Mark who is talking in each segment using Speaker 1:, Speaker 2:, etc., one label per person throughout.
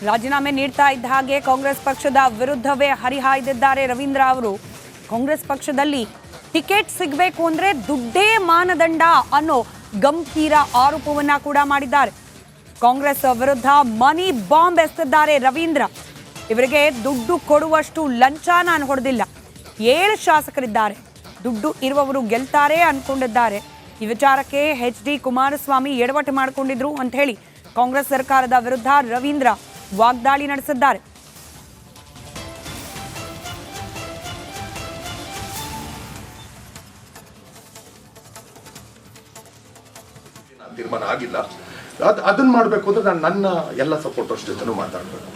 Speaker 1: ರಾಜೀನಾಮೆ ನೀಡ್ತಾ ಇದ್ದ ಹಾಗೆ ಕಾಂಗ್ರೆಸ್ ಪಕ್ಷದ ವಿರುದ್ಧವೇ ಹರಿಹಾಯ್ದಿದ್ದಾರೆ ರವೀಂದ್ರ ಅವರು. ಕಾಂಗ್ರೆಸ್ ಪಕ್ಷದಲ್ಲಿ ಟಿಕೆಟ್ ಸಿಗಬೇಕು ಅಂದ್ರೆ ದುಡ್ಡೇ ಮಾನದಂಡ ಅನ್ನೋ ಗಂಭೀರ ಆರೋಪವನ್ನ ಕೂಡ ಮಾಡಿದ್ದಾರೆ. ಕಾಂಗ್ರೆಸ್ ವಿರುದ್ಧ ಮನಿ ಬಾಂಬ್ ಎಸೆದಿದ್ದಾರೆ ರವೀಂದ್ರ. ಇವರಿಗೆ ದುಡ್ಡು ಕೊಡುವಷ್ಟು ಲಂಚ ನಾನು ಹೊಡೆದಿಲ್ಲ. 7 ಶಾಸಕರಿದ್ದಾರೆ, ದುಡ್ಡು ಇರುವವರು ಗೆಲ್ತಾರೆ ಅನ್ಕೊಂಡಿದ್ದಾರೆ. ಈ ವಿಚಾರಕ್ಕೆ HD ಕುಮಾರಸ್ವಾಮಿ ಎಡವಟ್ಟು ಮಾಡಿಕೊಂಡಿದ್ರು ಅಂತ ಹೇಳಿ ಕಾಂಗ್ರೆಸ್ ಸರ್ಕಾರದ ವಿರುದ್ಧ ರವೀಂದ್ರ ವಾಗ್ದಾಳಿ ನಡೆಸಿದ್ದಾರೆ.
Speaker 2: ತೀರ್ಮಾನ ಆಗಿಲ್ಲ, ಅದನ್ನ ಮಾಡಬೇಕು ಅಂದ್ರೆ ನಾನು ನನ್ನ ಎಲ್ಲ ಸಪೋರ್ಟರ್ಸ್ ಜೊತೆನೂ ಮಾತಾಡಬೇಕು.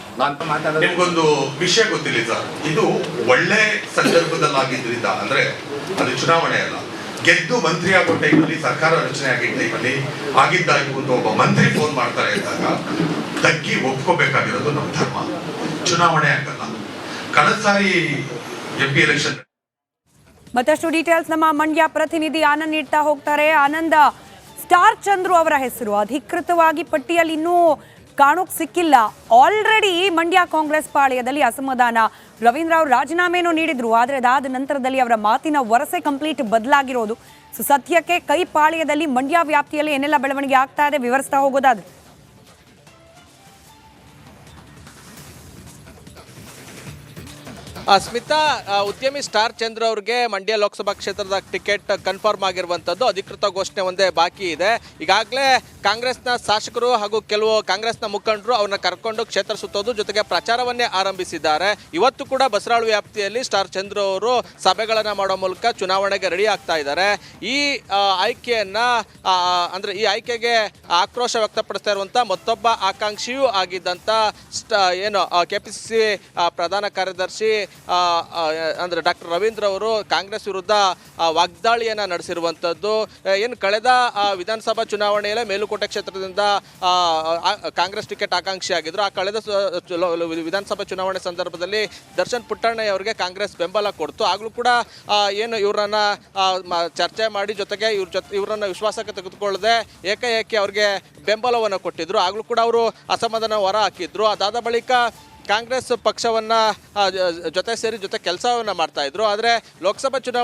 Speaker 3: ನಿಮ್ಗೊಂದು ವಿಷಯ ಗೊತ್ತಿಲ್ಲ ಸರ್, ಇದು ಒಳ್ಳೆ ಸಂದರ್ಭದಲ್ಲಾಗಿದ್ದರಿಂದ, ಅಂದ್ರೆ ಅದು ಚುನಾವಣೆ ಅಲ್ಲ, ಗೆದ್ದು ಮಂತ್ರಿ ಆಗೋ ಟೈಮಲ್ಲಿ ಸರ್ಕಾರ ರಚನೆ ಆಗಿದ್ದ ಟೈಮಲ್ಲಿ ಆಗಿದ್ದಾಗಿ ಅಂತ ಒಬ್ಬ ಮಂತ್ರಿ ಫೋನ್ ಮಾಡ್ತಾರೆ ಅಂದಾಗ ತಗ್ಗಿ ಒಪ್ಕೋಬೇಕಾಗಿರೋದು ನಮ್ಮ ಧರ್ಮ. ಚುನಾವಣೆ ಆಗಲ್ಲ. ಕಳೆದ ಸಾರಿ MP ಎಲೆಕ್ಷನ್.
Speaker 1: ಮತ್ತಷ್ಟು ಡೀಟೇಲ್ಸ್ ನಮ್ಮ ಮಂಡ್ಯ ಪ್ರತಿನಿಧಿ ಆನಂದ್ ನೀಡ್ತಾ ಹೋಗ್ತಾರೆ. ಆನಂದ, ಸ್ಟಾರ್ ಚಂದ್ರು ಅವರ ಹೆಸರು ಅಧಿಕೃತವಾಗಿ ಪಟ್ಟಿಯಲ್ಲಿ ಇನ್ನೂ ಕಾಣೋಕ್ ಸಿಕ್ಕಿಲ್ಲ. ಆಲ್ರೆಡಿ ಮಂಡ್ಯ ಕಾಂಗ್ರೆಸ್ ಪಾಳ್ಯದಲ್ಲಿ ಅಸಮಾಧಾನ. ರವೀಂದ್ರ ಅವರು ರಾಜೀನಾಮೆಯನ್ನು ನೀಡಿದ್ರು, ಆದರೆ ಅದಾದ ನಂತರದಲ್ಲಿ ಅವರ ಮಾತಿನ ವರಸೆ ಕಂಪ್ಲೀಟ್ ಬದಲಾಗಿರೋದು. ಸದ್ಯಕ್ಕೆ ಕೈ ಪಾಳ್ಯದಲ್ಲಿ ಮಂಡ್ಯ ವ್ಯಾಪ್ತಿಯಲ್ಲಿ ಏನೆಲ್ಲ ಬೆಳವಣಿಗೆ ಆಗ್ತಾ ಇದೆ ವಿವರಿಸ್ತಾ ಹೋಗೋದಾದ್ರೆ.
Speaker 4: ಸ್ಮಿತಾ, ಉದ್ಯಮಿ ಸ್ಟಾರ್ ಚಂದ್ರ ಅವ್ರಿಗೆ ಮಂಡ್ಯ ಲೋಕಸಭಾ ಕ್ಷೇತ್ರದ ಟಿಕೆಟ್ ಕನ್ಫರ್ಮ್ ಆಗಿರುವಂಥದ್ದು. ಅಧಿಕೃತ ಘೋಷಣೆ ಒಂದೇ ಬಾಕಿ ಇದೆ. ಈಗಾಗಲೇ ಕಾಂಗ್ರೆಸ್ನ ಶಾಸಕರು ಹಾಗೂ ಕೆಲವು ಕಾಂಗ್ರೆಸ್ನ ಮುಖಂಡರು ಅವ್ರನ್ನ ಕರ್ಕೊಂಡು ಕ್ಷೇತ್ರ ಸುತ್ತೋದು ಜೊತೆಗೆ ಪ್ರಚಾರವನ್ನೇ ಆರಂಭಿಸಿದ್ದಾರೆ. ಇವತ್ತು ಕೂಡ ಬಸರಾಳು ವ್ಯಾಪ್ತಿಯಲ್ಲಿ ಸ್ಟಾರ್ ಚಂದ್ರ ಅವರು ಸಭೆಗಳನ್ನು ಮಾಡೋ ಮೂಲಕ ಚುನಾವಣೆಗೆ ರೆಡಿ ಆಗ್ತಾ ಇದ್ದಾರೆ. ಈ ಆಯ್ಕೆಯನ್ನ ಅಂದ್ರೆ ಈ ಆಯ್ಕೆಗೆ ಆಕ್ರೋಶ ವ್ಯಕ್ತಪಡಿಸ್ತಾ ಇರುವಂಥ ಮತ್ತೊಬ್ಬ ಆಕಾಂಕ್ಷಿಯೂ ಆಗಿದ್ದಂಥ ಏನು KPCC ಪ್ರಧಾನ ಕಾರ್ಯದರ್ಶಿ ಅಂದ್ರೆ ಡಾಕ್ಟರ್ ರವೀಂದ್ರ ಅವರು ಕಾಂಗ್ರೆಸ್ ವಿರುದ್ಧ ವಾಗ್ದಾಳಿಯನ್ನ ನಡೆಸಿರುವಂಥದ್ದು. ಏನು ಕಳೆದ ವಿಧಾನಸಭಾ ಚುನಾವಣೆಯಲ್ಲೇ ಮೇಲುಕೋಟೆ ಕ್ಷೇತ್ರದಿಂದ ಕಾಂಗ್ರೆಸ್ ಟಿಕೆಟ್ ಆಕಾಂಕ್ಷಿ ಆಗಿದ್ರು. ಆ ಕಳೆದ ವಿಧಾನಸಭಾ ಚುನಾವಣೆ ಸಂದರ್ಭದಲ್ಲಿ ದರ್ಶನ್ ಪುಟ್ಟಣ್ಣಯ್ಯ ಅವರಿಗೆ ಕಾಂಗ್ರೆಸ್ ಬೆಂಬಲ ಕೊಡ್ತು. ಆಗಲೂ ಕೂಡ ಏನು ಇವರನ್ನ ಚರ್ಚೆ ಮಾಡಿ ಜೊತೆಗೆ ಇವರನ್ನ ವಿಶ್ವಾಸಕ್ಕೆ ತೆಗೆದುಕೊಳ್ಳದೆ ಏಕಾಏಕಿ ಅವ್ರಿಗೆ ಬೆಂಬಲವನ್ನು ಕೊಟ್ಟಿದ್ರು. ಆಗಲೂ ಕೂಡ ಅವರು ಅಸಮಾಧಾನ ಹೊರ ಹಾಕಿದ್ರು. ಅದಾದ ಬಳಿಕ ಕಾಂಗ್ರೆಸ್ ಪಕ್ಷವನ್ನ ಜೊತೆ ಸೇರಿ ಕೆಲಸವನ್ನ ಮಾಡ್ತಾ ಇದ್ರು. ಆದರೆ ಲೋಕಸಭಾ ಚುನಾವಣೆ